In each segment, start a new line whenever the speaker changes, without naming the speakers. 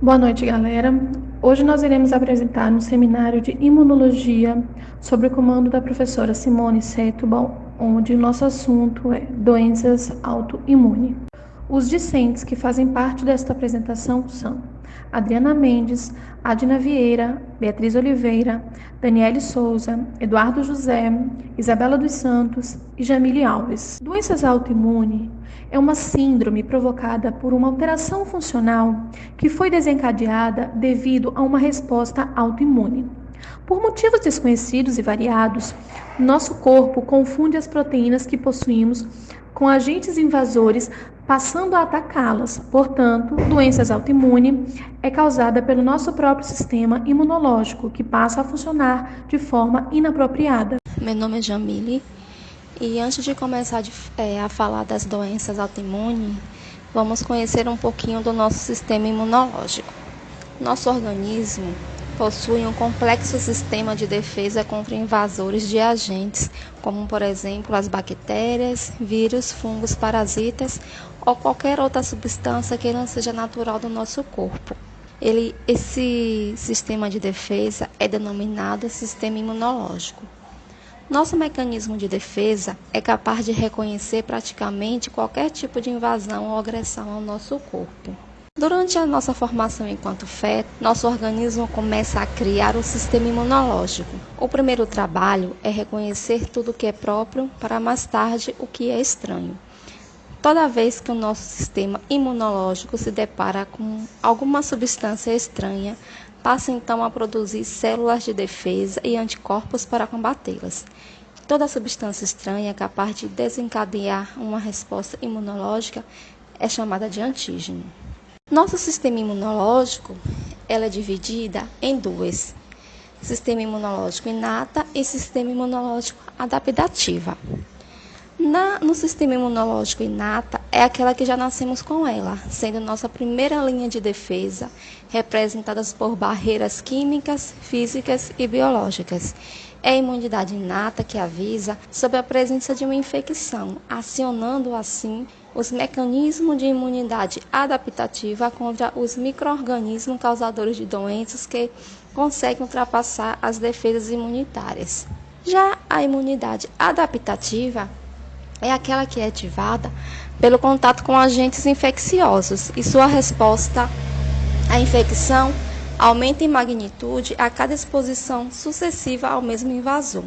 Boa noite, galera. Hoje nós iremos apresentar um seminário de imunologia sob o comando da professora Simone Setúbal, onde nosso assunto é doenças autoimunes. Os discentes que fazem parte desta apresentação são Adriana Mendes, Adina Vieira, Beatriz Oliveira, Daniele Souza, Eduardo José, Isabela dos Santos e Jamile Alves. Doenças autoimunes é uma síndrome provocada por uma alteração funcional que foi desencadeada devido a uma resposta autoimune. Por motivos desconhecidos e variados, nosso corpo confunde as proteínas que possuímos com agentes invasores, passando a atacá-las. Portanto, doenças autoimunes é causada pelo nosso próprio sistema imunológico, que passa a funcionar de forma inapropriada.
Meu nome é Jamile e antes de começar a falar das doenças autoimunes, vamos conhecer um pouquinho do nosso sistema imunológico. Nosso organismo possui um complexo sistema de defesa contra invasores de agentes, como por exemplo as bactérias, vírus, fungos, parasitas ou qualquer outra substância que não seja natural do nosso corpo. Esse sistema de defesa é denominado sistema imunológico. Nosso mecanismo de defesa é capaz de reconhecer praticamente qualquer tipo de invasão ou agressão ao nosso corpo. Durante a nossa formação enquanto feto, nosso organismo começa a criar o sistema imunológico. O primeiro trabalho é reconhecer tudo o que é próprio para mais tarde o que é estranho. Toda vez que o nosso sistema imunológico se depara com alguma substância estranha, passa então a produzir células de defesa e anticorpos para combatê-las. Toda substância estranha capaz de desencadear uma resposta imunológica é chamada de antígeno. Nosso sistema imunológico ela é dividida em duas: sistema imunológico inata e sistema imunológico adaptativa. No sistema imunológico inata é aquela que já nascemos com ela, sendo nossa primeira linha de defesa, representadas por barreiras químicas, físicas e biológicas. É a imunidade inata que avisa sobre a presença de uma infecção, acionando assim os mecanismos de imunidade adaptativa contra os micro-organismos causadores de doenças que conseguem ultrapassar as defesas imunitárias. Já a imunidade adaptativa é aquela que é ativada pelo contato com agentes infecciosos e sua resposta à infecção aumenta em magnitude a cada exposição sucessiva ao mesmo invasor.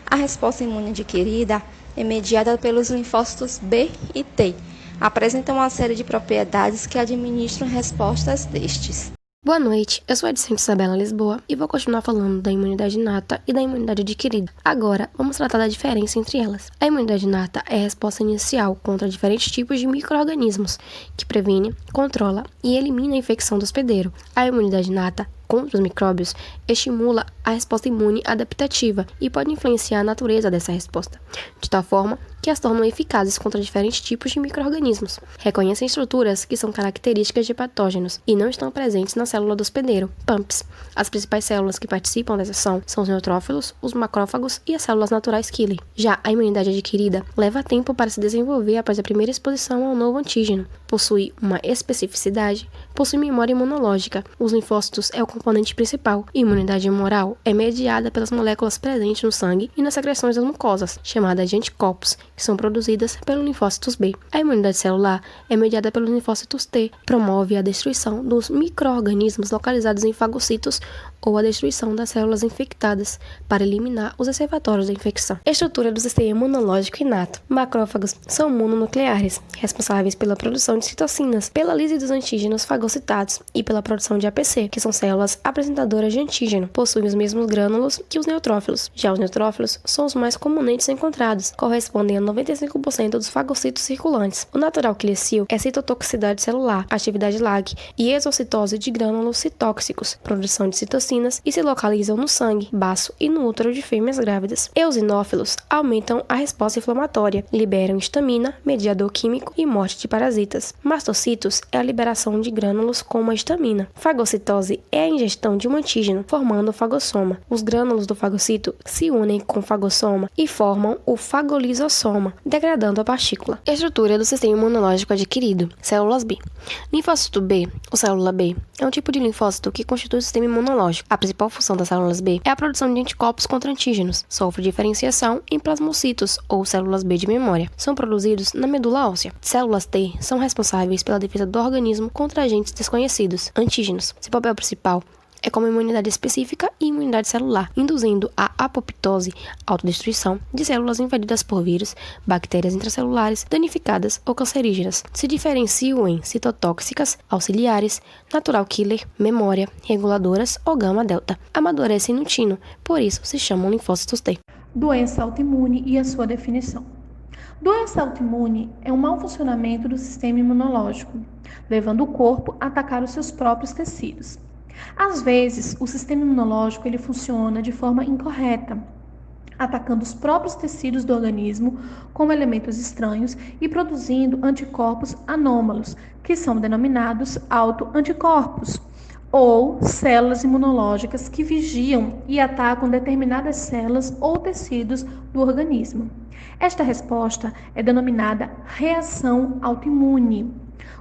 A resposta imune adquirida é mediada pelos linfócitos B e T. Apresentam uma série de propriedades que administram respostas destes.
Boa noite, eu sou a discente Isabela Lisboa e vou continuar falando da imunidade inata e da imunidade adquirida. Agora, vamos tratar da diferença entre elas. A imunidade inata é a resposta inicial contra diferentes tipos de micro-organismos, que previne, controla e elimina a infecção do hospedeiro. A imunidade inata contra os micróbios estimula a resposta imune adaptativa e pode influenciar a natureza dessa resposta, de tal forma que as tornam eficazes contra diferentes tipos de micro-organismos. Reconhecem estruturas que são características de patógenos e não estão presentes na célula do hospedeiro, PAMPs. As principais células que participam dessa ação são os neutrófilos, os macrófagos e as células naturais killer. Já a imunidade adquirida leva tempo para se desenvolver após a primeira exposição ao novo antígeno. Possui uma especificidade, possui memória imunológica. Os linfócitos é o componente principal. A imunidade humoral é mediada pelas moléculas presentes no sangue e nas secreções das mucosas, chamadas de anticorpos, que são produzidas pelos linfócitos B. A imunidade celular é mediada pelos linfócitos T, promove a destruição dos micro-organismos localizados em fagocitos ou a destruição das células infectadas para eliminar os reservatórios da infecção. Estrutura do sistema imunológico inato. Macrófagos são mononucleares, responsáveis pela produção de citocinas, pela lise dos antígenos fagocitados e pela produção de APC, que são células apresentadoras de antígeno. Possuem os mesmos grânulos que os neutrófilos. Já os neutrófilos são os mais comumente encontrados, correspondem a 95% dos fagocitos circulantes. O natural quilicil é citotoxicidade celular, atividade lag e exocitose de grânulos citóxicos, produção de citocinas e se localizam no sangue, baço e no útero de fêmeas grávidas. Eosinófilos aumentam a resposta inflamatória, liberam histamina, mediador químico e morte de parasitas. Mastocitos é a liberação de grânulos como a histamina. Fagocitose é a ingestão de um antígeno, formando o fagossoma. Os grânulos do fagocito se unem com o fagossoma e formam o fagolisosoma, degradando a partícula. Estrutura do sistema imunológico adquirido. Células B. Linfócito B, ou célula B, é um tipo de linfócito que constitui o sistema imunológico. A principal função das células B é a produção de anticorpos contra antígenos. Sofre diferenciação em plasmocitos, ou células B de memória. São produzidos na medula óssea. Células T são responsáveis pela defesa do organismo contra agentes desconhecidos, antígenos. Seu papel principal é como imunidade específica e imunidade celular, induzindo a apoptose, autodestruição, de células invadidas por vírus, bactérias intracelulares, danificadas ou cancerígenas. Se diferenciam em citotóxicas, auxiliares, natural killer, memória, reguladoras ou gama-delta. Amadurecem no tino, por isso se chamam linfócitos T.
Doença autoimune e a sua definição. Doença autoimune é um mau funcionamento do sistema imunológico, levando o corpo a atacar os seus próprios tecidos. Às vezes, o sistema imunológico ele funciona de forma incorreta, atacando os próprios tecidos do organismo como elementos estranhos e produzindo anticorpos anômalos, que são denominados autoanticorpos, ou células imunológicas que vigiam e atacam determinadas células ou tecidos do organismo. Esta resposta é denominada reação autoimune.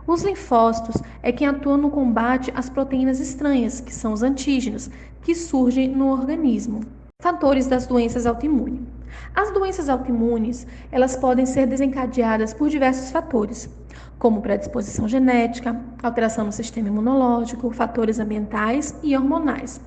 Os linfócitos é quem atuam no combate às proteínas estranhas, que são os antígenos, que surgem no organismo. Fatores das doenças autoimunes. As doenças autoimunes, elas podem ser desencadeadas por diversos fatores, como predisposição genética, alteração no sistema imunológico, fatores ambientais e hormonais.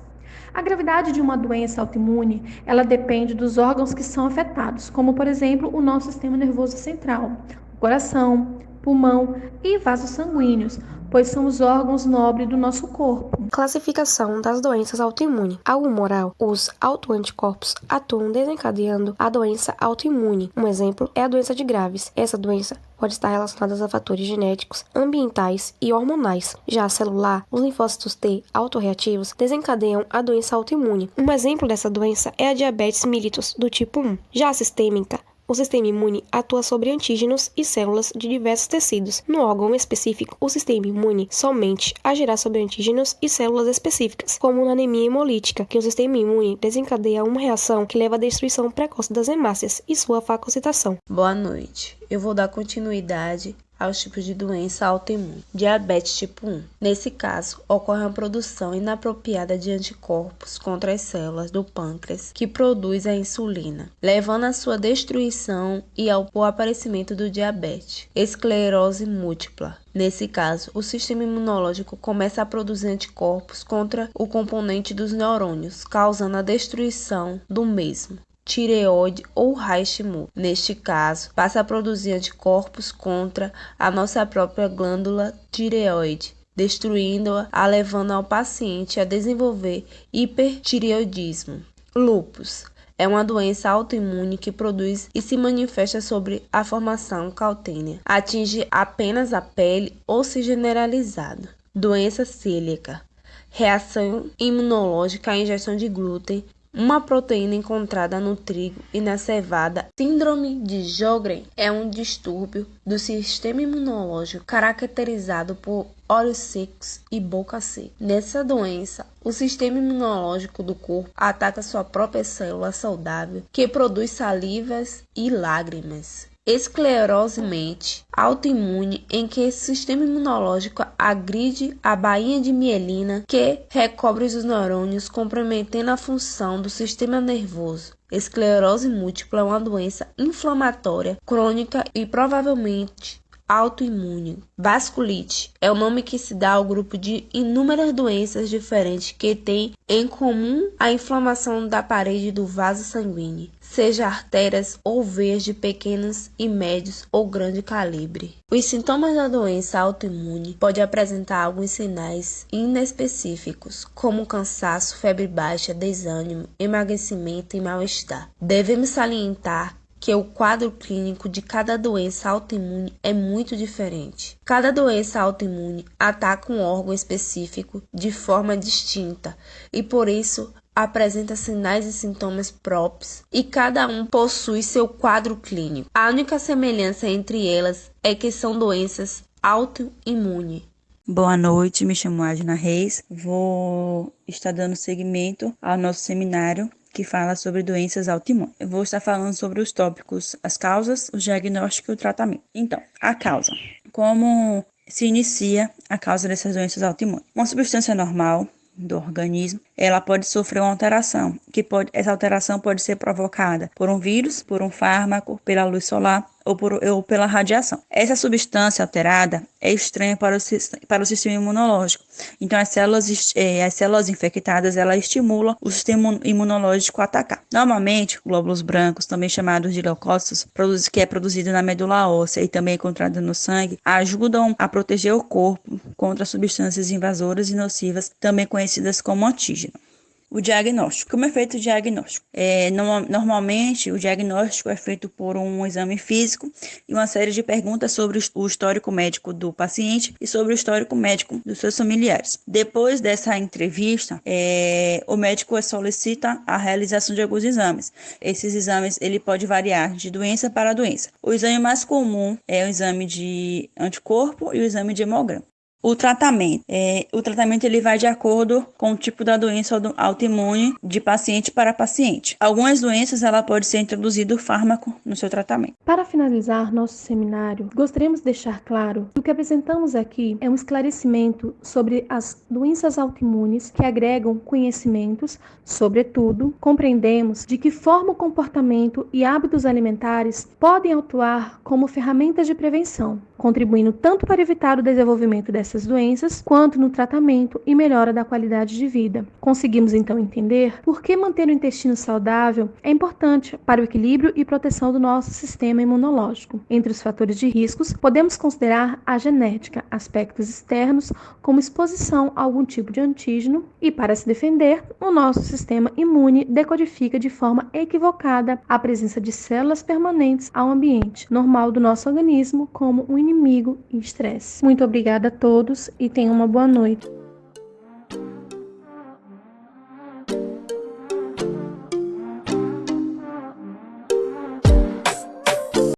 A gravidade de uma doença autoimune, ela depende dos órgãos que são afetados, como, por exemplo, o nosso sistema nervoso central, o coração, pulmão e vasos sanguíneos, pois são os órgãos nobres do nosso corpo.
Classificação das doenças autoimunes. Ao humoral, os autoanticorpos atuam desencadeando a doença autoimune. Um exemplo é a doença de Graves. Essa doença pode estar relacionada a fatores genéticos, ambientais e hormonais. Já a celular, os linfócitos T autorreativos desencadeiam a doença autoimune. Um exemplo dessa doença é a diabetes mellitus do tipo 1. Já a sistêmica, o sistema imune atua sobre antígenos e células de diversos tecidos. No órgão específico, o sistema imune somente agirá sobre antígenos e células específicas, como na anemia hemolítica, que o sistema imune desencadeia uma reação que leva à destruição precoce das hemácias e sua fagocitação.
Boa noite. Eu vou dar continuidade aos tipos de doença autoimune. Diabetes tipo 1. Nesse caso, ocorre uma produção inapropriada de anticorpos contra as células do pâncreas que produz a insulina, levando à sua destruição e ao aparecimento do diabetes. Esclerose múltipla. Nesse caso, o sistema imunológico começa a produzir anticorpos contra o componente dos neurônios, causando a destruição do mesmo. Tireoide ou Hashimoto. Neste caso, passa a produzir anticorpos contra a nossa própria glândula tireoide, destruindo-a, levando ao paciente a desenvolver hipertireoidismo. Lúpus é uma doença autoimune que produz e se manifesta sobre a formação cutânea. Atinge apenas a pele ou se generalizado. Doença celíaca. Reação imunológica à ingestão de glúten, uma proteína encontrada no trigo e na cevada. Síndrome de Sjögren é um distúrbio do sistema imunológico caracterizado por olhos secos e boca seca. Nessa doença, o sistema imunológico do corpo ataca sua própria célula saudável, que produz salivas e lágrimas. Esclerose autoimune, em que esse sistema imunológico agride a bainha de mielina que recobre os neurônios, comprometendo a função do sistema nervoso. Esclerose múltipla é uma doença inflamatória, crônica e provavelmente autoimune. Vasculite é o nome que se dá ao grupo de inúmeras doenças diferentes que têm em comum a inflamação da parede do vaso sanguíneo, seja artérias ou veias de pequenos e médios ou grande calibre. Os sintomas da doença autoimune podem apresentar alguns sinais inespecíficos, como cansaço, febre baixa, desânimo, emagrecimento e mal-estar. Devemos salientar que o quadro clínico de cada doença autoimune é muito diferente. Cada doença autoimune ataca um órgão específico de forma distinta e, por isso, apresenta sinais e sintomas próprios e cada um possui seu quadro clínico. A única semelhança entre elas é que são doenças autoimunes.
Boa noite, me chamo Adna Reis. Vou estar dando seguimento ao nosso seminário que fala sobre doenças autoimunes. Eu vou estar falando sobre os tópicos, as causas, o diagnóstico e o tratamento. Então, a causa. Como se inicia a causa dessas doenças autoimunes? Uma substância normal do organismo, ela pode sofrer uma alteração, essa alteração pode ser provocada por um vírus, por um fármaco, pela luz solar ou pela radiação. Essa substância alterada é estranha para o sistema imunológico. Então, as células infectadas, ela estimulam o sistema imunológico a atacar. Normalmente, glóbulos brancos, também chamados de leucócitos, que é produzido na medula óssea e também encontrado no sangue, ajudam a proteger o corpo contra substâncias invasoras e nocivas, também conhecidas como antígeno. O diagnóstico. Como é feito o diagnóstico? Normalmente, o diagnóstico é feito por um exame físico e uma série de perguntas sobre o histórico médico do paciente e sobre o histórico médico dos seus familiares. Depois dessa entrevista, o médico solicita a realização de alguns exames. Esses exames ele pode variar de doença para doença. O exame mais comum é o exame de anticorpo e o exame de hemograma. O tratamento ele vai de acordo com o tipo da doença autoimune de paciente para paciente. Algumas doenças ela pode ser introduzido fármaco no seu tratamento.
Para finalizar nosso seminário, gostaríamos de deixar claro que o que apresentamos aqui é um esclarecimento sobre as doenças autoimunes que agregam conhecimentos, sobretudo, compreendemos de que forma o comportamento e hábitos alimentares podem atuar como ferramentas de prevenção, contribuindo tanto para evitar o desenvolvimento dessas doenças, quanto no tratamento e melhora da qualidade de vida. Conseguimos então entender por que manter o intestino saudável é importante para o equilíbrio e proteção do nosso sistema imunológico. Entre os fatores de riscos, podemos considerar a genética, aspectos externos, como exposição a algum tipo de antígeno, e para se defender, o nosso sistema imune decodifica de forma equivocada a presença de células permanentes ao ambiente normal do nosso organismo como um inimigo e estresse. Muito obrigada a todos e tenham uma boa noite.